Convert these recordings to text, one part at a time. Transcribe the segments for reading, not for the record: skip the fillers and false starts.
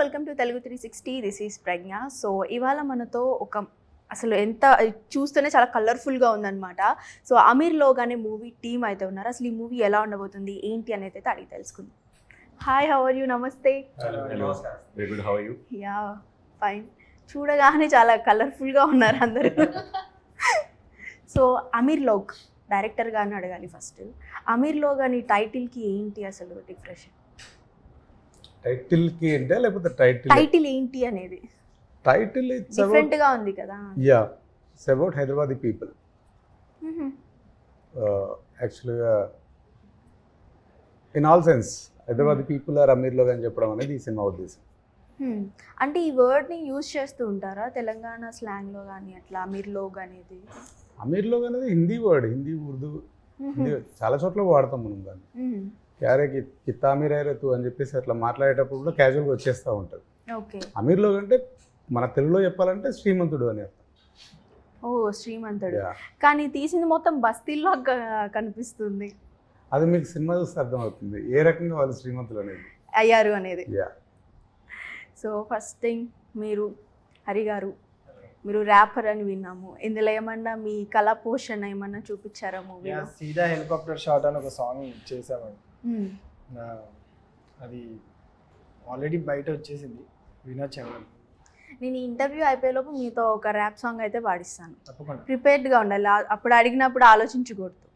Welcome to Telugu 360. This is Pragna. So ఇవాళ మనతో అసలు ఎంత చూస్తేనే చాలా కలర్ఫుల్గా ఉందన్నమాట. సో అమీర్ లోగ్ అనే మూవీ టీమ్ అయితే ఉన్నారు. అసలు ఈ మూవీ ఎలా ఉండబోతుంది ఏంటి అనేది అయితే అడిగి తెలుసుకుందాం. Hi, how are you? నమస్తే. Very good, how are you? Yeah, fine. చూడగానే చాలా కలర్ఫుల్గా ఉన్నారు అందరూ. సో అమీర్ లోగ్ డైరెక్టర్ గారిని అడగాలి ఫస్ట్. అమీర్ లోగ్ అని టైటిల్కి ఏంటి అసలు డిఫరెషన్? టైటిల్కి ఏంటా లేకపోతే టైటిల్ ఏంటి అనేది? టైటిల్ డిఫరెంట్ గా ఉంది కదా. Yeah, it's about Hyderabadi people. యాక్చువల్గా in all sense Hyderabadi people are అమీర్ లోగ్ అని చెప్పడం అనేది ఈ సినిమా ఉద్దేశం. అంటే ఈ వర్డ్ని యూజ్ చేస్తూ ఉంటారా తెలంగాణ స్లాంగ్లో కానీ అట్లా అమీర్ లోగ్ అనేది? అమీర్ లోగ్ అనేది హిందీ వర్డ్, హిందీ ఉర్దూ చాలా చోట్ల వాడతాం మనం దాన్ని. క్యారే కిత్తా అమీర్ అయిరతు అని చెప్పేసి అట్లా మాట్లాడేటప్పుడు కూడా క్యాజువల్గా వచ్చేస్తూ ఉంటుంది. ఓకే, అమీర్ లోగ్ అంటే మన తెలుగులో చెప్పాలంటే శ్రీమంతుడు అని అర్థం. ఓ, శ్రీమంతుడు. కానీ తీసింది మొత్తం బస్తీల్లో కనిపిస్తుంది. అది మీకు సినిమా చూస్తే అర్థమవుతుంది ఏ రకంగా వాళ్ళు శ్రీమంతులు అనేది అయ్యారు అనేది. సో ఫస్ట్ థింగ్, మీరు హరి గారు, మీరు ర్యాపర్ అని విన్నాము. ఇందులో ఏమన్నా మీ కళా పోషణ ఏమన్నా చూపించారా మూవీలో? సీదా హెలికాప్టర్ షాట్ అని ఒక సాంగ్ చేసామండి. అది ఆల్రెడీ బయట వచ్చేసింది, వినొచ్చు. నేను ఇంటర్వ్యూ అయిపోయేలోపు మీతో ఒక ర్యాప్ సాంగ్ అయితే పాడిస్తాను. తప్పకుండా ప్రిపేర్డ్గా ఉండాలి. అప్పుడు అడిగినప్పుడు ఆలోచించకూడదు.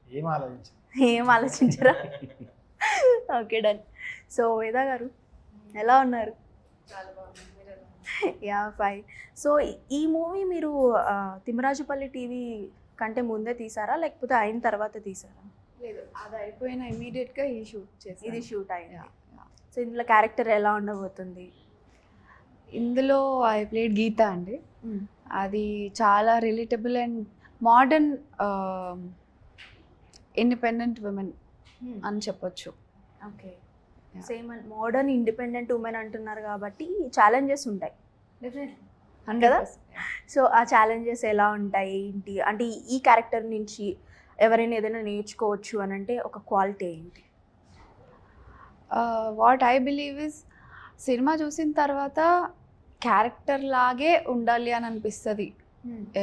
ఏం ఆలోచించరా? Okay, done. సో వేద గారు ఎలా ఉన్నారు? Yeah, fine. సో ఈ మూవీ మీరు తిమ్మరాజుపల్లి టీవీ కంటే ముందే తీసారా లేకపోతే అయిన తర్వాత తీసారా? లేదు, అది అయిపోయిన ఇమీడియట్గా ఇది షూట్ అయింది. సో ఇందులో క్యారెక్టర్ ఎలా ఉండబోతుంది? ఇందులో ఐ ప్లేడ్ గీత అండి. అది చాలా relatable and modern independent women అని చెప్పొచ్చు. Okay, same modern independent women అంటున్నారు కాబట్టి ఛాలెంజెస్ ఉంటాయి కదా. సో ఆ ఛాలెంజెస్ ఎలా ఉంటాయి ఏంటి అంటే ఈ క్యారెక్టర్ నుంచి ఎవరైనా ఏదైనా నేర్చుకోవచ్చు అని అంటే ఒక క్వాలిటీ ఏంటి? What I believe is, cinema చూసిన తర్వాత క్యారెక్టర్ లాగే ఉండాలి అని అనిపిస్తుంది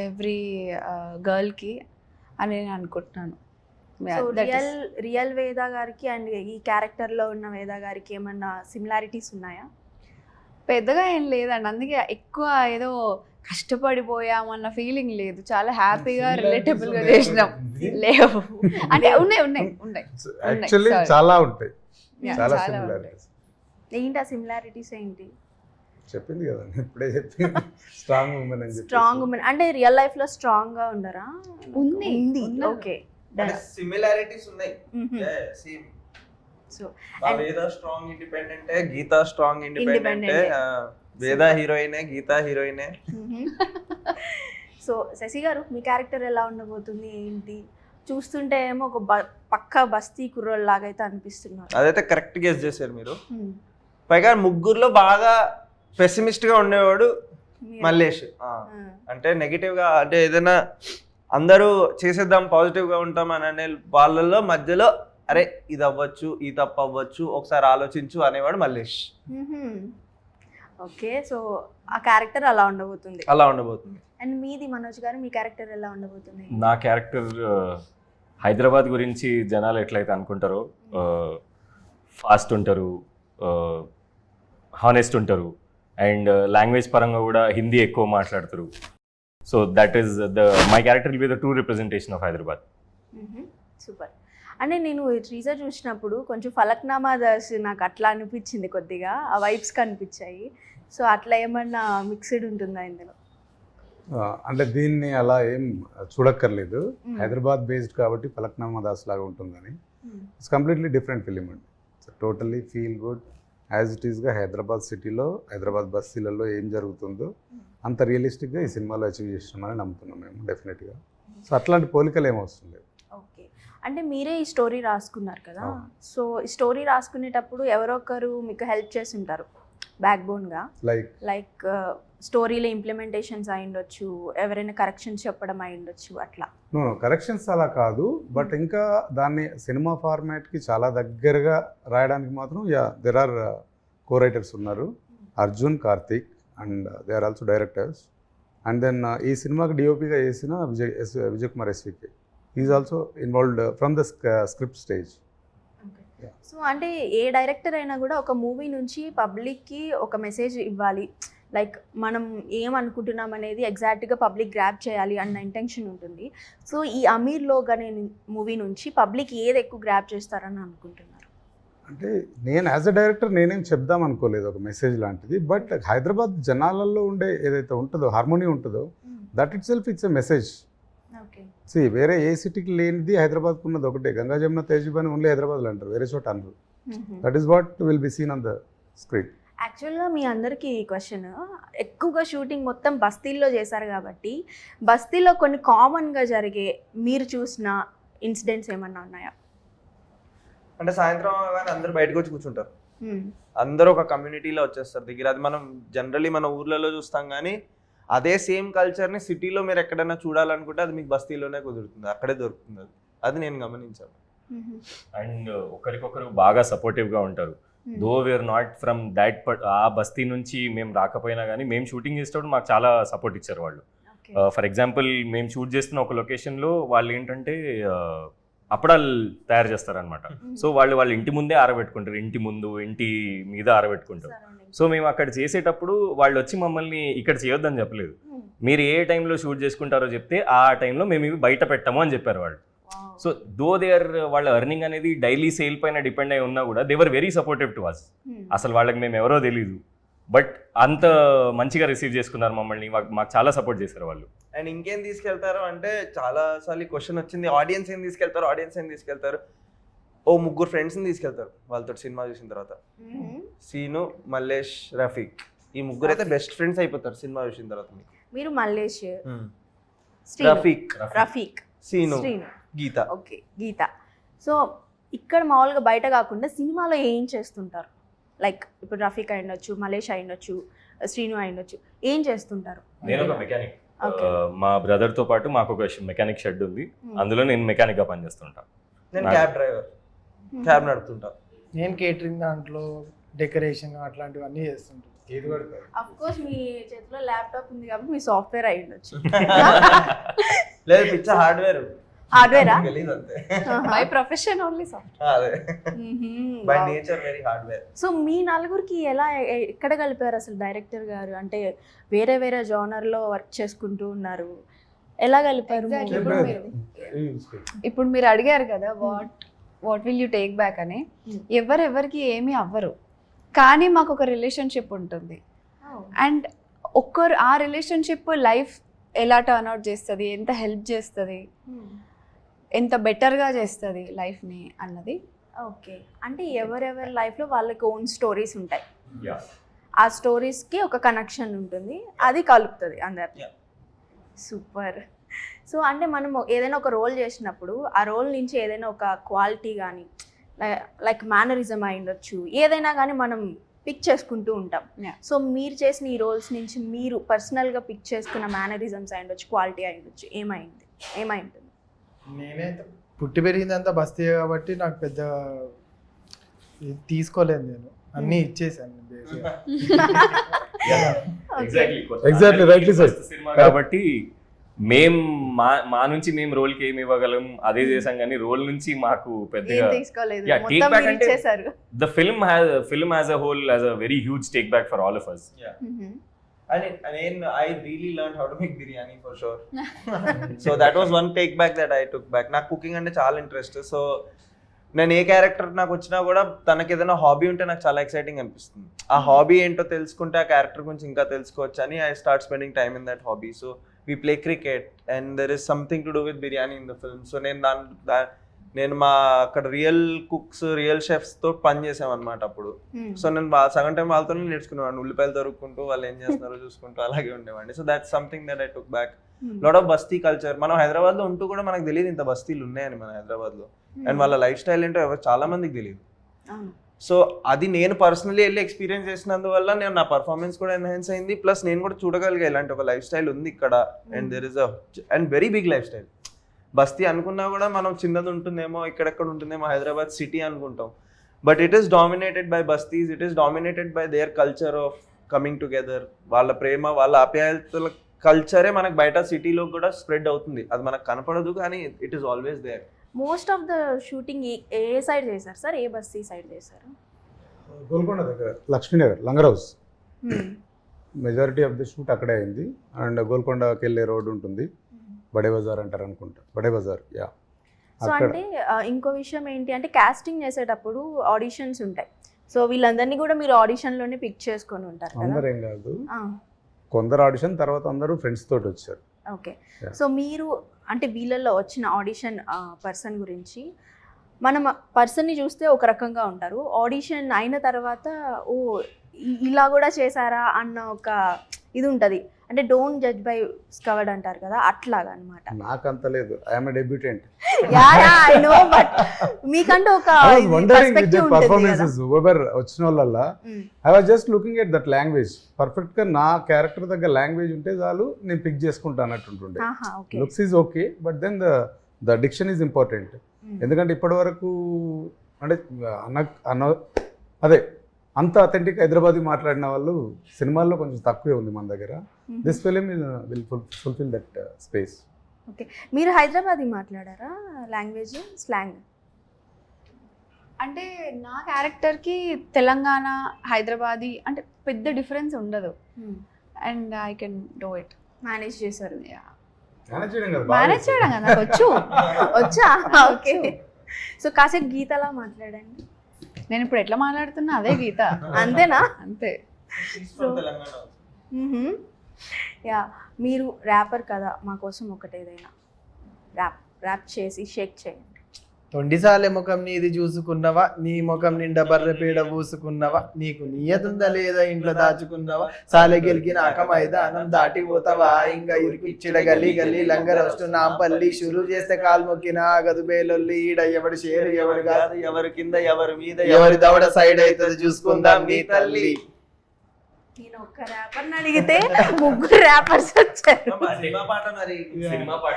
ఎవ్రీ గర్ల్కి అని నేను అనుకుంటున్నాను. రియల్ వేద గారికి అండ్ ఈ క్యారెక్టర్లో ఉన్న వేద గారికి ఏమన్నా సిమిలారిటీస్ ఉన్నాయా? పెద్దగా ఏం లేదండి, అందుకే ఎక్కువ ఏదో కష్టపడిపోయామన్న ఫీలింగ్ లేదు. చాలా హ్యాపీగా రిలేటబుల్గా చేసినాం. లేవు అంటే ఉన్నాయి చాలా ఉంటాయి. చాలా సిమిలారిటీస్. ఏంటి ఆ సిమిలారిటీస్ ఏంటి? చెప్పింది కదా ఇప్పుడే చెప్పింది, స్ట్రాంగ్ ఉమెన్ అని. స్ట్రాంగ్ ఉమెన్ అంటే రియల్ లైఫ్ లో స్ట్రాంగ్ గా ఉండరా? ఉంది. ఓకే, సిమిలారిటీస్ ఉన్నాయి. సేమ్. సో వేద స్ట్రాంగ్ ఇండిపెండెంట్, గీత స్ట్రాంగ్ ఇండిపెండెంట్. వేద హీరోయినే, గీత హీరోయినే. సో శశి గారు, మీ క్యారెక్టర్ ఎలా ఉండబోతుంది ఏంటి? చూస్తుంటే ఏమో ఒక పక్క బస్తీ కుర్రోళ్ళ లాగా అయితే అనిపిస్తున్నారు. అదైతే కరెక్ట్ గెస్ చేశారు మీరు. పైగా ముగ్గురులో బాగా పెసిమిస్ట్ గా ఉండేవాడు మల్లేష్. అంటే నెగిటివ్ గా, అంటే ఏదైనా అందరూ చేసేద్దాం పాజిటివ్ గా ఉంటాం అని అనే వాళ్ళల్లో మధ్యలో అరే ఇది అవ్వచ్చు, ఈ తప్పు అవ్వచ్చు, ఒకసారి ఆలోచించు అనేవాడు మల్లేష్. ఓకే, సో ఆ క్యారెక్టర్ అలా ఉండబోతుంది. అండ్ మీది మనోజ్ గారు, మీ క్యారెక్టర్ ఎలా ఉండబోతుంది? నా క్యారెక్టర్ హైదరాబాద్ గురించి జనాలు ఎట్లయితే అనుకుంటారో, ఫాస్ట్ ఉంటారు, హానెస్ట్ ఉంటారు, అండ్ లాంగ్వేజ్ పరంగా కూడా హిందీ ఎక్కువ మాట్లాడతారు. So that is my character will be the true representation of Hyderabad. Super. అంటే నేను టీజర్ చూసినప్పుడు కొంచెం ఫలక్నామా దాస్ నాకు అట్లా అనిపించింది, కొద్దిగా ఆ వైబ్స్ కనిపించాయి. సో అట్లా ఏమన్నా మిక్స్డ్ ఉంటుందా ఇందులో? అంటే దీన్ని అలా ఏం చూడక్కర్లేదు. హైదరాబాద్ బేస్డ్ కాబట్టి ఫలక్నామా దాస్ లాగా ఉంటుందని. ఇట్స్ కంప్లీట్లీ డిఫరెంట్ ఫిలిం అండి. Totally feel good as it ఈస్గా హైదరాబాద్ సిటీలో, హైదరాబాద్ బస్తీలలో ఏం జరుగుతుందో అంత రియలిస్టిక్గా ఈ సినిమాలో అచీవ్ చేస్తున్నామని నమ్ముతున్నాం మేము డెఫినెట్గా. సో అట్లాంటి పోలికలు ఏమవసరం లేదు. ఓకే, అంటే మీరే ఈ స్టోరీ రాసుకున్నారు కదా. సో ఈ స్టోరీ రాసుకునేటప్పుడు ఎవరో ఒకరు మీకు హెల్ప్ చేసి ఉంటారు బ్యాక్ బోన్గా. లైక్ స్టోరీలో ఇంప్లిమెంటేషన్స్ అయి ఉండొచ్చు, ఎవరైనా కరెక్షన్స్ చెప్పడం అయి ఉండొచ్చు, అట్లా. కరెక్షన్స్ అలా కాదు, బట్ ఇంకా దాన్ని సినిమా ఫార్మాట్కి చాలా దగ్గరగా రాయడానికి మాత్రం దెర్ ఆర్ కో రైటర్స్ ఉన్నారు. Arjun, Karthik, and they are also directors. And then ఈ సినిమాకి డిఓపిగా చేసిన Vijay Kumar SVK is also involved from the script stage. So అంటే ఏ డైరెక్టర్ అయినా కూడా ఒక మూవీ నుంచి పబ్లిక్కి ఒక మెసేజ్ ఇవ్వాలి, లైక్ మనం ఏమనుకుంటున్నాం అనేది ఎగ్జాక్ట్గా పబ్లిక్ గ్రాప్ చేయాలి అన్న ఇంటెన్షన్ ఉంటుంది. సో ఈ అమీర్ లోగ్ అనే మూవీ నుంచి పబ్లిక్ ఏది ఎక్కువ గ్రాప్ చేస్తారని అనుకుంటున్నారు? అంటే నేను యాజ్ అ డైరెక్టర్ నేనేం చెప్దాం అనుకోలేదు ఒక మెసేజ్ లాంటిది, బట్ హైదరాబాద్ జనాలలో ఉండే ఏదైతే ఉంటుందో హార్మోనీ ఉంటుందో that it self it's a message. Okay. వేరే ఏ సిటీకి లేనిది హైదరాబాద్కు ఉన్నది ఒకటే, గంగా జమున తేజీబ్ అని ఓన్లీ హైదరాబాద్లో అంటారు, వేరే చోట అనరు. That is what will be seen on the screen. యాక్చువల్గా మీ అందరికీ ఈ క్వశ్చన్, ఎక్కువగా షూటింగ్ మొత్తం బస్తీల్లో చేశారు కాబట్టి బస్తీలో కొన్ని కామన్గా జరిగే మీరు చూసిన ఇన్సిడెంట్స్ ఏమన్నా ఉన్నాయా? అంటే సాయంత్రం అవగానే అందరూ బయటకు వచ్చి కూర్చుంటారు, అందరూ ఒక కమ్యూనిటీలో వచ్చేస్తారు దగ్గర. అది మనం జనరల్లీ మన ఊర్లలో చూస్తాం, కానీ అదే సేమ్ కల్చర్ని సిటీలో మీరు ఎక్కడైనా చూడాలనుకుంటే అది మీకు బస్తీలోనే కుదురుతుంది, అక్కడే దొరుకుతుంది. అది నేను గమనించాను. అండ్ ఒకరికొకరు బాగా సపోర్టివ్గా ఉంటారు. దో వీఆర్ నాట్ ఫ్రమ్ దాట్ ఆ బస్తీ నుంచి మేము రాకపోయినా కానీ మేము షూటింగ్ చేసేటప్పుడు మాకు చాలా సపోర్ట్ ఇచ్చారు వాళ్ళు. ఫర్ ఎగ్జాంపుల్ మేము షూట్ చేస్తున్న ఒక లొకేషన్లో వాళ్ళు ఏంటంటే అప్పడాలు తయారు చేస్తారనమాట. సో వాళ్ళ ఇంటి ముందే ఆరబెట్టుకుంటారు, ఇంటి ముందు ఇంటి మీద ఆరబెట్టుకుంటారు. సో మేము అక్కడ చేసేటప్పుడు వాళ్ళు వచ్చి మమ్మల్ని ఇక్కడ చేయొద్దని చెప్పలేదు, మీరు ఏ టైంలో షూట్ చేసుకుంటారో చెప్తే ఆ టైంలో మేము ఇవి బయట పెట్టాము అని చెప్పారు వాళ్ళు. సో దో వాళ్ళ ఎర్నింగ్ అనేది డైలీ సేల్ పైన డిపెండ్ అయి ఉన్నా కూడా they were very supportive to us. అసలు వాళ్ళకి మేము ఎవరో తెలీదు, బట్ అంత మంచిగా రిసీవ్ చేసుకున్నారు మమ్మల్ని, మాకు చాలా సపోర్ట్ చేశారు వాళ్ళు. అండ్ ఇంకేం తీసుకెళ్తారు అంటే చాలా సార్లు క్వశ్చన్ వచ్చింది, ఆడియన్స్ ఏం తీసుకెళ్తారు? ఓ ముగ్గురు ఫ్రెండ్స్ని తీసుకెళ్తారు వాళ్ళతో సినిమా చూసిన తర్వాత. సీను, మల్లేష్, రఫీక్, ఈ ముగ్గురు అయితే బెస్ట్ ఫ్రెండ్స్ అయిపోతారు సినిమా చూసిన తర్వాత. మీరు మల్లేష్, రఫీక్, సీను, గీత. ఓకే, గీత. సో ఇక్కడ మామూలుగా బయట కాకుండా సినిమాలో ఏం చేస్తుంటారు? లైక్ ఇప్పుడు రఫీక్ అయ్యుండొచ్చు, మలేష్ అయ్యుండొచ్చు, శ్రీను అయ్యుండొచ్చు, ఏం చేస్తుంటారు? నేను ఒక మెకానిక్. మా బ్రదర్తో పాటు మాకు ఒక మెకానిక్ షెడ్ ఉంది, అందులో నేను మెకానిక్గా పనిచేస్తుంటాను. నేను క్యాబ్ డ్రైవర్, క్యాబ్ నడుపుతుంటా. నేను కేటరింగ్ దాంట్లో డెకరేషన్ అట్లాంటివన్నీ చేస్తుంటాను. అఫ్ కోర్స్ మీ చేతిలో ల్యాప్టాప్ ఉంది కాబట్టి మీ సాఫ్ట్వేర్ అయి ఉండొచ్చు. లేదు, పిచ్చ హార్డ్వేరా? By profession only software, by nature very hardware. So మీ నలుగురికి ఎలా ఎక్కడ కలిపారు అసలు డైరెక్టర్ గారు? అంటే వేరే వేరే జోనర్లో వర్క్ చేసుకుంటూ ఉన్నారు, ఎలా కలిపారు? ఇప్పుడు మీరు అడిగారు కదా what will you take back అని. ఎవరెవరికి ఏమీ అవ్వరు, కానీ మాకు ఒక రిలేషన్షిప్ ఉంటుంది. అండ్ ఒక్కరు ఆ రిలేషన్షిప్ లైఫ్ ఎలా టర్న్ అవుట్ చేస్తుంది, ఎంత హెల్ప్ చేస్తుంది, ఎంత బెటర్గా చేస్తుంది లైఫ్ని అన్నది. ఓకే, అంటే ఎవరెవరి లైఫ్లో వాళ్ళకి ఓన్ స్టోరీస్ ఉంటాయి, ఆ స్టోరీస్కి ఒక కనెక్షన్ ఉంటుంది, అది కలుపుతుంది అందరినీ. సూపర్. సో అంటే మనం ఏదైనా ఒక రోల్ చేసినప్పుడు ఆ రోల్ నుంచి ఏదైనా ఒక క్వాలిటీ కానీ లైక్ మేనరిజం అయి ఉండొచ్చు, ఏదైనా కానీ మనం పిక్ చేసుకుంటూ ఉంటాం. సో మీరు చేసిన ఈ రోల్స్ నుంచి మీరు పర్సనల్గా పిక్ చేసుకున్న మేనరిజమ్స్ అయి ఉండొచ్చు, క్వాలిటీ అయి ఉండొచ్చు, ఏమైంటుంది? నేనైతే పుట్టి పెరిగిందంతా బస్తీ కాబట్టి నాకు పెద్ద తీసుకోలేదు, నేను అన్నీ ఇచ్చేసాను ఎగ్జాక్ట్లీ రైట్లీ సార్. కాబట్టి మేము మా నుంచి మేము రోల్కి ఏమి ఇవ్వగలం అదే చేసాం, కానీ రోల్ నుంచి మాకు పెద్దగా తీసుకోలేదు. The film as a whole as a very huge take back for all of us. And I really learned how to make biryani for sure. So that was one take back that I took back. నాకు cooking అంటే చాలా interest. So నేను ఏ character నాకు వచ్చినా కూడా తనకి ఏదైనా hobby ఉంటే నాకు చాలా ఎక్సైటింగ్ అనిపిస్తుంది. ఆ హాబీ ఏంటో తెలుసుకుంటే ఆ క్యారెక్టర్ గురించి ఇంకా తెలుసుకోవచ్చు అని I start spending time in that hobby. So we play cricket and there is something to do with biryani in the film. So నేను మా అక్కడ రియల్ కుక్స్, రియల్ షెఫ్స్తో పని చేసామన్నమాట అప్పుడు. సో నేను సగం టైం వాళ్ళతోనే నేర్చుకునేవాడిని, ఉల్లిపాయలు దొరుకుంటూ వాళ్ళు ఏం చేస్తున్నారో చూసుకుంటూ అలాగే ఉండేవాడిని. So that's something that I took back. Lot of బస్తీ కల్చర్, మనం హైదరాబాద్లో ఉంటూ కూడా మనకు తెలియదు ఇంత బస్తీలు ఉన్నాయని మన హైదరాబాద్లో. అండ్ వాళ్ళ లైఫ్ స్టైల్ ఏంటో చాలా మందికి తెలియదు. సో అది నేను పర్సనలీ వెళ్ళి ఎక్స్పీరియన్స్ చేసినందువల్ల నేను నా పర్ఫార్మెన్స్ కూడా ఎన్హాన్స్ అయింది. ప్లస్ నేను కూడా చూడగలిగా ఇలాంటి ఒక లైఫ్ స్టైల్ ఉంది ఇక్కడ. And there is and very big life style. బస్తీ అనుకున్నా కూడా మనం చిన్నది ఉంటుందేమో, ఇక్కడెక్కడ ఉంటుందేమో, హైదరాబాద్ సిటీ అనుకుంటాం. But it is dominated by bastis, it is dominated by their culture of coming together, వాళ్ళ ప్రేమ, వాళ్ళ ఆప్యాయతల కల్చరే మనకు బయట సిటీలో కూడా స్ప్రెడ్ అవుతుంది. అది మనకు కనపడదు కానీ it is always there. Most of the shooting ఏ సైడ్ చేశారు సార్? ఏ బస్తీ సైడ్ చేశారు? గోల్కొండ దగ్గర Lakshminagar Langar house majority of the shoot అక్కడే అయింది. అండ్ గోల్కొండకి వెళ్ళే రోడ్ ఉంటుంది, బడే బజార్ అంటారు అనుకుంటా, బడే బజార్. యా. సో అంటే ఇంకో విషయం ఏంటి అంటే కాస్టింగ్ చేసేటప్పుడు ఆడిషన్స్ ఉంటాయి. సో వీళ్ళందరినీ కూడా మీరు ఆడిషన్లోనే పిక్ చేసుకొని ఉంటారు కదా? అందరు ఏం కాదు, కొందరు ఆడిషన్, తర్వాత అందరూ ఫ్రెండ్స్ తోటి వచ్చారు. ఓకే. సో మీరు అంటే వీళ్ళల్లో వచ్చిన ఆడిషన్ పర్సన్ గురించి, మనం పర్సన్ని చూస్తే ఒక రకంగా ఉంటారు, ఆడిషన్ అయిన తర్వాత ఓ ఇలా కూడా చేశారా అన్న ఒక ఇది ఉంటుంది. అంటే డోంట్ జడ్జ్ బై స్కవర్డ్ అంటారు కదా, అట్లాగా అనమాట. నాకంత లేదు, I'm a debutante. I know, but మీకంటే ఒక పర్ఫార్మెన్సెస్ వచ్చిన వాళ్ళ I was just looking at that language. Perfect గా నా క్యారెక్టర్ దగ్గర లాంగ్వేజ్ ఉంటే చాలు, నేను పిక్ చేసుకుంటా అన్నట్టుంటుండే. Looks is okay, but then the diction is important. ఎందుకంటే ఇప్పటి వరకు అంటే అదే అంత అథెంటిక్ హైదరాబాదీ మాట్లాడిన వాళ్ళు సినిమాల్లో కొంచెం తక్కువే ఉంది మన దగ్గర. This film will fulfil that space. Okay. మీరు హైదరాబాదీ మాట్లాడారా? లాంగ్వేజ్ స్లాంగ్ అంటే నా క్యారెక్టర్కి తెలంగాణ హైదరాబాదీ అంటే పెద్ద డిఫరెన్స్ ఉండదు. And I can do it. Manage చేశారు. మేనేజ్ చేయడం కదా నాకు వచ్చు. వచ్చా? ఓకే. సో కాసేపు గీతలా మాట్లాడండి. నేను ఇప్పుడు ఎట్లా మాట్లాడుతున్నా అదే గీత. అంతేనా? అంతే. యా. మీరు ర్యాపర్ కదా, మా కోసం ఒకటి ఏదైనా ర్యాప్ చేసి షేక్ చేయండి. తొండిసాలే ముఖం నీది చూసుకున్నవా, నీ ముఖం నిండా బర్రె పీడ పూసుకున్నవా, నీకు నియతుందా లేదా ఇంట్లో దాచుకున్నవా, సాలె గెలికిన మైదానం దాటి పోతావా, ఇంకా ఇరికిచ్చిడ గల్లీ గల్లీ లంగర్ వస్తు నాంపల్లి షురు చేస్తే కాలు మొక్కిన ఆగదు బేలొల్లి, ఈడ ఎవడి షేరు ఎవడు కాదు, ఎవరి కింద ఎవరి మీద ఎవరి దవడ సైడ్ అవుతుంది చూసుకుందాం నీ తల్లి. నేను ఒక్క ర్యాపర్ని అడిగితే ముగ్గురు ర్యాపర్స్ వచ్చారు. సినిమా పాట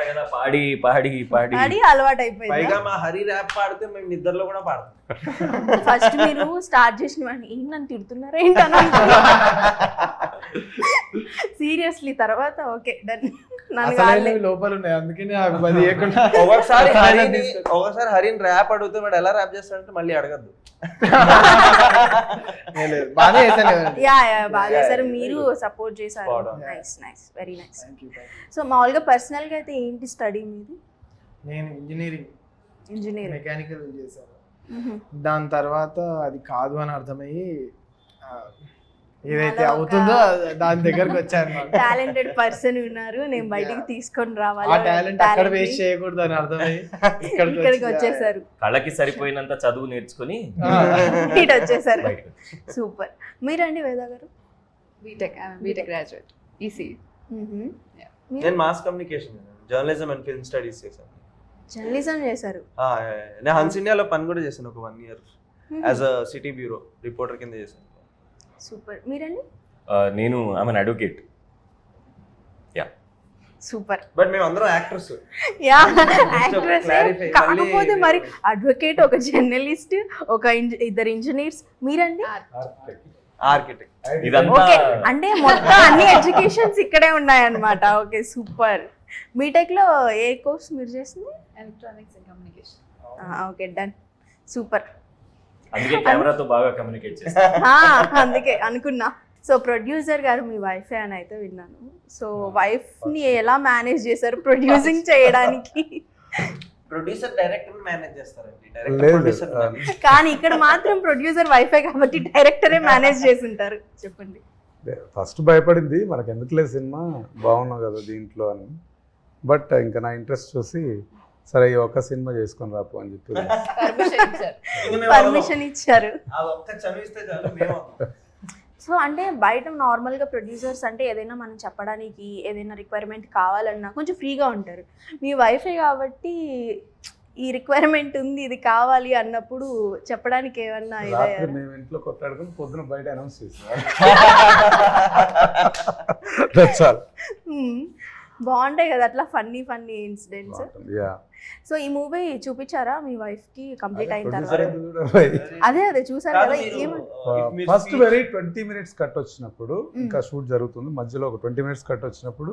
కదా, పాడి పాడి పాడి పాడి అలవాటు అయిపోయింది. పైగా మా హరి ర్యాప్ పాడితే మేము నిద్రలో కూడా పాడతాం. ఫస్ట్ మీరు స్టార్ట్ చేసిన వాడిని ఏం నన్ను తిడుతున్నారా ఏంటన్నా సీరియస్లీ. తర్వాత ఓకే డన్. లోపల ఉన్నాయి అందుకని ఒకసారి హరిని ర్యాప్ అడిగితే వాడు ఎలా ర్యాప్ చేస్తాడంటే మళ్ళీ అడగద్దు. బాగా చేశారు, మీరు సపోర్ట్ చేశారు. Nice nice, very nice. So మామూలుగా పర్సనల్ గా అయితే ఏంటి స్టడీ మీది? నేను ఇంజనీరింగ్ మెకానికల్ చేశాను. దాని తర్వాత అది కాదు అని అర్థమయ్యి ఏదైతే అవుతుందో దాని దగ్గరకు వచ్చాను. టాలెంటెడ్ పర్సన్ ఉన్నారు, నేను బయటికి తీసుకొని రావాలి, ఆ టాలెంట్ అక్కడ వేస్ట్ చేయకూడదు అని అర్థమయ్యి ఇక్కడికి వచ్చేసారు. కళకి సరిపోయినంత చదువు నేర్చుకుని ఇటు వచ్చేసారు. సూపర్. మీరండి Veda garu? BTech graduate EC. నేను mass communication, journalism and film studies చేశాను. జర్నలిజం చేశారు? నేను హన్స్ ఇండియాలో పని కూడా చేశాను ఒక 1 year as a city bureau reporter కింద చేశాను. సూపర్. మీరండి? నేను I'm an advocate. Yeah. Super. But మేము అందరం యాక్టర్స్. Yeah, actors. కాకపోతే మరి అడ్వకేట్, ఒక జర్నలిస్ట్, ఒక ఇద్దరు ఇంజనీర్స్. మీరండి? ఆర్కిటెక్ట్. ఓకే, అంటే మొత్తం అన్ని ఎడ్యుకేషన్స్ ఇక్కడే ఉన్నాయన్నమాట. Okay, super. బీటెక్ లో ఏ కోర్స్ మీరు చేసింది? Electronics and communication. Okay, done. Super. అందుకే కెమెరాతో బాగా కమ్యూనికేట్ చేస్తా. అందుకే అనుకున్నా. సో ప్రొడ్యూసర్ గారు మీ వైఫే అని అయితే విన్నాను. సో వైఫ్ ని ఎలా మేనేజ్ చేశారు ప్రొడ్యూసింగ్ చేయడానికి? ప్రొడ్యూసర్ డైరెక్టర్ మేనేజ్ చేస్తారండి, డైరెక్టర్ ప్రొడ్యూసర్. కానీ ఇక్కడ మాత్రం ప్రొడ్యూసర్ వైఫే కాబట్టి డైరెక్టరే మేనేజ్ చేసి ఉంటారు. చెప్పండి. ఫస్ట్ భయపడింది, మనకు ఎందుకులే సినిమా బాగున్నావు కదా దీంట్లో అని. బట్ ఇంకా నా ఇంట్రెస్ట్ చూసి సరే ఈ ఒక్క సినిమా చేసుకొని రాపు అని చెప్పి పర్మిషన్ ఇచ్చారు. మేము సో అంటే బయట నార్మల్గా ప్రొడ్యూసర్స్ అంటే ఏదైనా మనం చెప్పడానికి ఏదైనా రిక్వైర్మెంట్ కావాలన్నా కొంచెం ఫ్రీగా ఉంటారు. మీ వైఫే కాబట్టి ఈ రిక్వైర్మెంట్ ఉంది, ఇది కావాలి అన్నప్పుడు చెప్పడానికి ఏమన్నా మేము ఇంట్లో కొట్లాడుకుని పొద్దున బయట అనౌన్స్ చేసాం. బాగుంటాయి కదా అట్లా ఫన్నీ ఇన్సిడెంట్స్. యా సో ఈ మూవీ చూపించారా మీ వైఫ్ కి కంప్లీట్ అయిన ప్రొడ్యూసర్ తర్వాత? అదే చూసారు కదా ఫస్ట్ వెరీ 20 minutes కట్ వచ్చినప్పుడు ఇంకా షూట్ జరుగుతుంది, మధ్యలో ఒక 20 minutes కట్ వచ్చినప్పుడు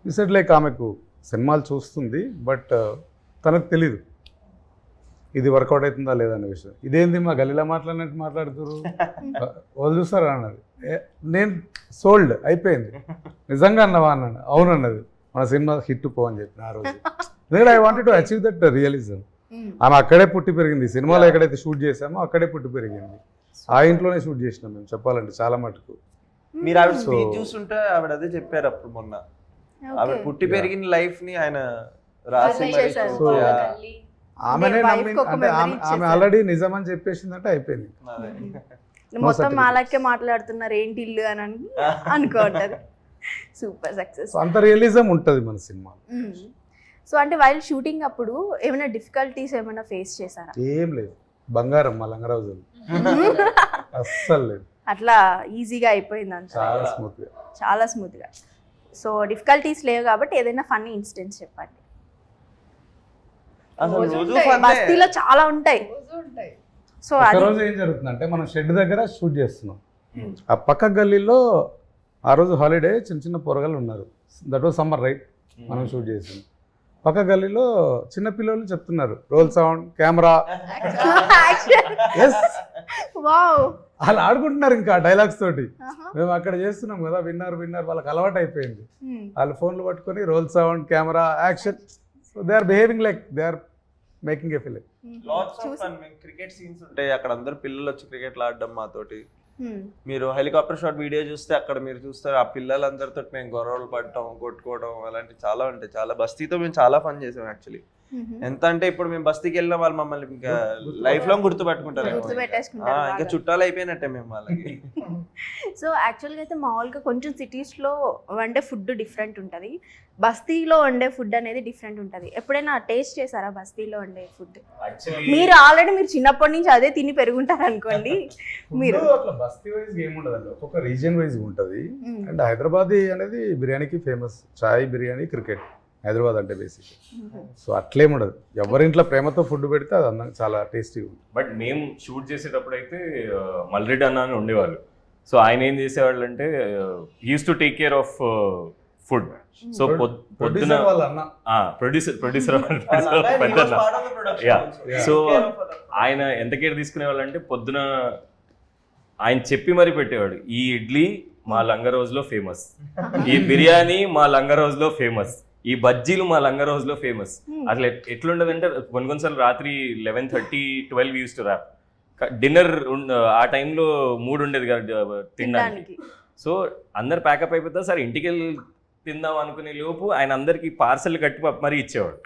డిసైడ్ లైక్ ఆమెకు సినిమాలు చూస్తుంది బట్ తనకు తెలీదు ఇది వర్కౌట్ అవుతుందా లేదా అనే విషయం. ఇదేంది మా గల్లీలో మాట్లాడినట్టు మాట్లాడుతున్నారు వాళ్ళు చూస్తారా అన్నది. నేను సోల్డ్ అయిపోయింది, నిజంగా అన్నవా అన్నాను. అవును అన్నది, మన సినిమా హిట్ పో అని చెప్పిన ఆ రోజు. ఎందుకంటే I wanted to achieve that realism. ఆమె అక్కడే పుట్టి పెరిగింది, సినిమాలో ఎక్కడైతే షూట్ చేసామో అక్కడే పుట్టి పెరిగింది, ఆ ఇంట్లోనే షూట్ చేసినాం మేము చెప్పాలంటే చాలా మటుకు. మీరు ఆవిడ స్పీచ్ చూస్తుంటే ఆవిడ అదే చెప్పారు అప్పుడు మొన్న, ఆవిడ పుట్టి పెరిగిన లైఫ్ ని ఆయన రాసి సో ఆమెనే నమ్మి అంటే ఆమె ఆల్రెడీ నిజం అని చెప్పేసిందంటే అయిపోయింది. మొత్తం మాలకే మాట్లాడుతున్నారు ఏంటి ఇల్లు అని అనుకోండి. Super success. అంత రియలిజం ఉంటుంది మన సినిమా. సో అంటే వైల్ షూటింగ్ అప్పుడు ఏమైనా డిఫికల్టీస్ ఏమైనా ఫేస్ చేశారా? ఏం లేదు, బంగారం మా లంగరాజు అస్సలు లేదు, అట్లా ఈజీగా అయిపోయింది అంత, చాలా స్మూత్ గా. సో డిఫికల్టీస్ లేవు కాబట్టి ఏదైనా ఫన్నీ ఇన్సిడెంట్స్ చెప్పండి. బస్తీలో చాలా ఉంటాయి. సో రోజు ఏం జరుగుతుందంటే మనం షెడ్ దగ్గర షూట్ చేస్తున్నాం, ఆ పక్క గల్లీలో ఆ రోజు హాలిడే చిన్న చిన్న పొరగలు ఉన్నారు, దట్ వాజ్ సమ్మర్ రైట్, మనం షూట్ చేసాం. పక్క గల్లీలో చిన్న పిల్లలు చెప్తున్నారు రోల్ సౌండ్ కెమెరా, వాళ్ళు ఆడుకుంటున్నారు ఇంకా డైలాగ్స్ తోటి. మేము అక్కడ చేస్తున్నాం కదా, విన్నర్ వాళ్ళకి అలవాటు అయిపోయింది. వాళ్ళు ఫోన్లు పట్టుకొని roll sound camera action, so they are behaving like they are making a film. Cricket scenes ఉంటాయి అక్కడ, అందరు పిల్లలు వచ్చి క్రికెట్ ఆడడం మాతోటి. మీరు హెలికాప్టర్ షాట్ వీడియో చూస్తే అక్కడ మీరు చూస్తారు ఆ పిల్లలందరితో మేము గొడవలు పడటం కొట్టుకోవడం అలాంటి చాలా ఉంటాయి. చాలా బస్తీతో మేము చాలా ఫన్ చేసాం యాక్చువల్లీ. ఎంత అంటే ఇప్పుడు మేము బస్తీకి వెళ్ళిన వాళ్ళు మమ్మల్ని ఇంకా లైఫ్ లాంగ్ గుర్తుపెట్టుకుంటారు, ఇంకా చుట్టాలు అయిపోయినట్టే మేము వాళ్ళకి. సో యాక్చువల్గా అయితే మామూలుగా కొంచెం సిటీస్లో వండే ఫుడ్ డిఫరెంట్ ఉంటుంది, బస్తీలో వండే ఫుడ్ అనేది డిఫరెంట్ ఉంటుంది. ఎప్పుడైనా టేస్ట్ చేశారా బస్తీలో వండే ఫుడ్? మీరు ఆల్రెడీ మీరు చిన్నప్పటి నుంచి అదే తిని పెరుగుంటారు అనుకోండి. మీరు అట్లా బస్తీ వైజ్ ఏమి ఉండదండి, ఒక్కొక్క రీజియన్ వైజ్ ఉంటుంది. అండ్ హైదరాబాద్ అనేది బిర్యానీకి ఫేమస్, చాయ్ బిర్యానీ క్రికెట్ హైదరాబాద్ అంటే బేసిక్. సో అట్లేముండదు, ఎవరింట్లో ప్రేమతో ఫుడ్ పెడితే అది అన్న చాలా టేస్టీగా ఉంటుంది. బట్ మేము షూట్ చేసేటప్పుడు అయితే మల్రెడ్డి అన్న అని ఉండేవాళ్ళు. సో ఆయన ఏం చేసేవాళ్ళు అంటే use to take care of food. So పొద్దున ప్రొడ్యూసర్ సో ఆయన ఎంత కేర్ తీసుకునేవాళ్ళు అంటే పొద్దున ఆయన చెప్పి మరీ పెట్టేవాడు, ఈ ఇడ్లీ మా లంగరోజ్లో ఫేమస్, ఈ బిర్యానీ మా లంగరోజ్లో ఫేమస్, ఈ బజ్జీలు మా లంగరోజ్లో ఫేమస్. అట్లా ఎట్లుండదంటే కొన్నిసార్లు రాత్రి 11:30-12 యూస్ టు ర్యాప్. డిన్నర్ ఆ టైంలో 3 ఉండేది కదా తినడానికి. సో అందరు ప్యాకప్ అయిపోతారు, సరే ఇంటికి వెళ్ళి తిందాం అనుకునే లోపు ఆయన అందరికి పార్సల్ కట్టి మరీ ఇచ్చేవాడు.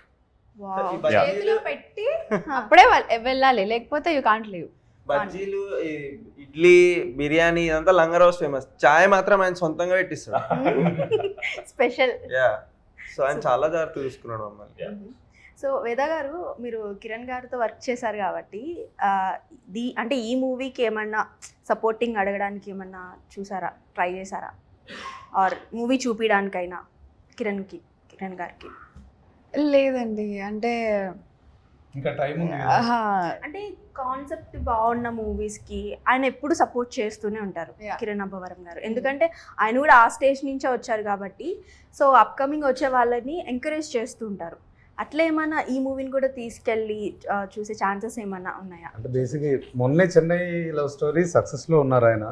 పెట్టి అప్పుడే వెళ్ళాలి, లేకపోతే యూ కాంట్ లీవ్. బజ్జీలు ఇడ్లీ బిర్యానీ ఇదంతా లంగరోజ్ ఫేమస్, చాయ్ మాత్రం ఆయన సొంతంగా పెట్టిస్తాడు స్పెషల్. సో ఆయన చాలా జాగ్రత్త చూసుకున్నాడు మమ్మల్ని. సో వేద గారు, మీరు కిరణ్ గారితో వర్క్ చేశారు కాబట్టి అంటే ఈ మూవీకి ఏమన్నా సపోర్టింగ్ అడగడానికి ఏమన్నా చూసారా, ట్రై చేశారా? ఆర్ మూవీ చూపించడానికైనా కిరణ్ గారికి? లేదండి, అంటే ఇంకా టైం ఉంది. అంటే కాన్సెప్ట్ బాగున్న మూవీస్కి ఆయన ఎప్పుడు సపోర్ట్ చేస్తూనే ఉంటారు కిరణ్ అబ్బవరం గారు, ఎందుకంటే ఆయన కూడా ఆ స్టేజ్ నుంచే వచ్చారు కాబట్టి. సో అప్కమింగ్ వచ్చే వాళ్ళని ఎంకరేజ్ చేస్తూ ఉంటారు. అట్లా ఏమన్నా ఈ మూవీని కూడా తీసుకెళ్ళి చూసే ఛాన్సెస్ ఏమన్నా ఉన్నాయా? అంటే బేసిక్గా మొన్నే చెన్నై లవ్ స్టోరీ సక్సెస్లో ఉన్నారు ఆయన,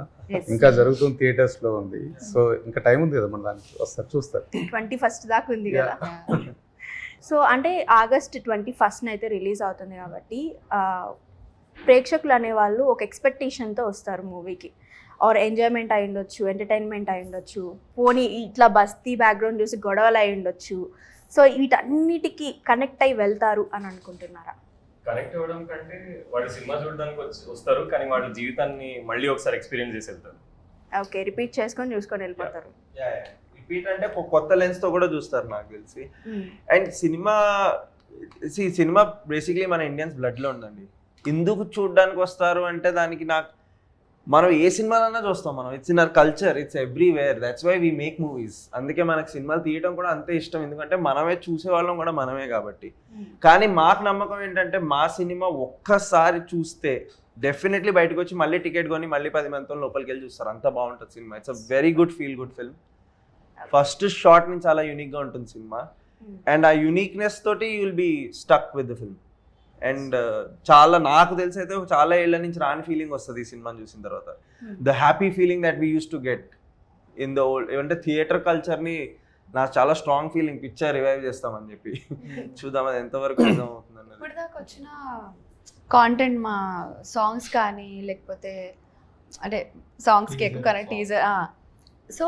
ఇంకా జరుగుతుంది, థియేటర్స్లో ఉంది. సో ఇంకా టైం ఉంది కదా, మన దానికి వస్తారు చూస్తారు. 21st దాకా ఉంది కదా. సో అంటే August 21st అయితే రిలీజ్ అవుతుంది కాబట్టి ప్రేక్షకులు అనేవాళ్ళు ఒక ఎక్స్పెక్టేషన్తో వస్తారు మూవీకి. ఆర్ ఎంజాయ్మెంట్ అయి ఉండొచ్చు, ఎంటర్టైన్మెంట్ అయి ఉండొచ్చు, పోనీ ఇట్లా బస్తీ బ్యాక్గ్రౌండ్ చూసి గొడవలు అయి ఉండొచ్చు. సో వీటన్నిటికీ కనెక్ట్ అయి వెళ్తారు అని అనుకుంటున్నారా? కనెక్ట్ అవ్వడం కంటే వాళ్ళు సినిమా చూడడానికి వస్తారు, కానీ వాళ్ళ జీవితాన్ని మళ్ళీ ఒకసారి ఎక్స్పీరియన్స్ చేసి వెళ్తారు. ఓకే, రిపీట్ చేసుకొని చూసుకొని వెళ్ళిపోతారు. రిపీట్ అంటే కొత్త లెన్స్ తో కూడా చూస్తారు నాకు తెలిసి. అండ్ సినిమా బేసిక్లీ మన ఇండియన్స్ బ్లడ్ లో ఉందండి. ఎందుకు చూడడానికి వస్తారు అంటే దానికి నాకు మనం ఏ సినిమాలన్నా చూస్తాం, మనం it's in our culture, it's everywhere, that's why we make movies. అందుకే మనకు సినిమాలు తీయడం కూడా అంతే ఇష్టం, ఎందుకంటే మనమే చూసేవాళ్ళం కూడా మనమే కాబట్టి. కానీ మాకు నమ్మకం ఏంటంటే మా సినిమా ఒక్కసారి చూస్తే డెఫినెట్లీ బయటకు వచ్చి మళ్ళీ టికెట్ కొని మళ్ళీ 10 మందితో లోపలికి వెళ్ళి చూస్తారు, అంత బాగుంటుంది సినిమా. It's a very good feel good film. First shot నుంచి చాలా యూనిక్గా ఉంటుంది సినిమా, అండ్ ఆ యూనిక్నెస్ తోటి you will be stuck with the film. And చాలా నాకు తెలిసి అయితే చాలా ఏళ్ల నుంచి రాని ఫీలింగ్ వస్తుంది ఈ సినిమాని చూసిన తర్వాత. The happy feeling that we use to get in the old, ఏమంటే థియేటర్ కల్చర్ని నాకు చాలా స్ట్రాంగ్ ఫీలింగ్, పిక్చర్ రివైవ్ చేస్తామని చెప్పి చూద్దాం అది ఎంతవరకు నిజం అవుతుంది అన్నది. ఇప్పటిదాకా వచ్చిన కాంటెంట్ మా సాంగ్స్ కానీ లేకపోతే అంటే సాంగ్స్కి ఎక్కువ కానీ టీజర్, సో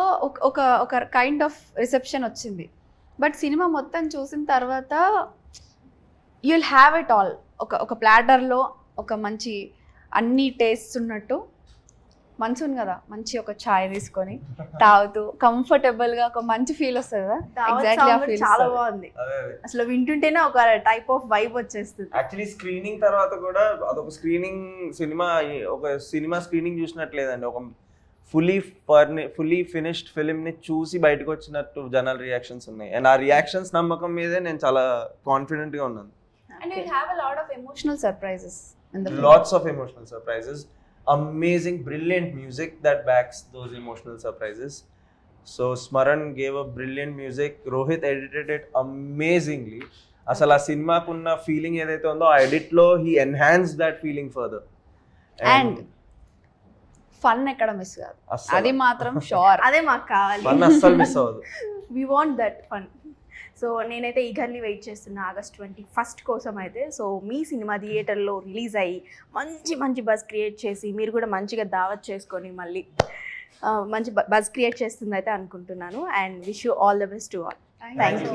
ఒక ఒక కైండ్ ఆఫ్ రిసెప్షన్ వచ్చింది. బట్ సినిమా మొత్తం చూసిన తర్వాత you will have it all. ఒక ప్లాటర్లో ఒక మంచి అన్ని టేస్ట్స్ ఉన్నట్టు మంచి ఉంది కదా, మంచి ఒక ఛాయ్ తీసుకొని తాగుతూ కంఫర్టబుల్గా ఒక మంచి ఫీల్ వస్తుంది కదా. ఎగ్జాక్ట్లీ ఆ ఫీల్ చాలా బాగుంది, అసలు వింటుంటేనే ఒక టైప్ ఆఫ్ వైబ్ వచ్చేస్తుంది. యాక్చువల్లీ స్క్రీనింగ్ తర్వాత కూడా అదొక స్క్రీనింగ్ సినిమా, ఒక సినిమా స్క్రీనింగ్ చూసినట్లేదండి, ఒక ఫుల్లీ ఫినిష్డ్ ఫిలింని చూసి బయటకు వచ్చినట్టు జనాల రియాక్షన్స్ ఉన్నాయి. అండ్ ఆ రియాక్షన్స్ నమ్మకం మీదే నేను చాలా కాన్ఫిడెంట్గా ఉన్నాను. And you'll have a lot of emotional surprises in the film. Lots of emotional surprises, amazing brilliant music that backs those emotional surprises. So Smaran gave a brilliant music, Rohit edited it amazingly. అసలు ఆ సినిమాకున్న feeling ఏదైతే ఉందో ఆ ఎడిట్లో he enhanced that feeling further. And fun ఎక్కడ miss కాదు, అది మాత్రం షూర్. అదే మాకు కావాలి, ఫన్ అస్సలు మిస్ అవ్వదు. We want that fun. So నేనైతే ఈగర్లీ వెయిట్ చేస్తున్నా August 21st కోసం అయితే. సో మీ సినిమా థియేటర్లో రిలీజ్ అయ్యి మంచి బజ్ క్రియేట్ చేసి మీరు కూడా మంచిగా దావత్ చేసుకొని మళ్ళీ మంచి బజ్ క్రియేట్ చేస్తుంది అయితే అనుకుంటున్నాను. And wish you all the best to all. Thank you.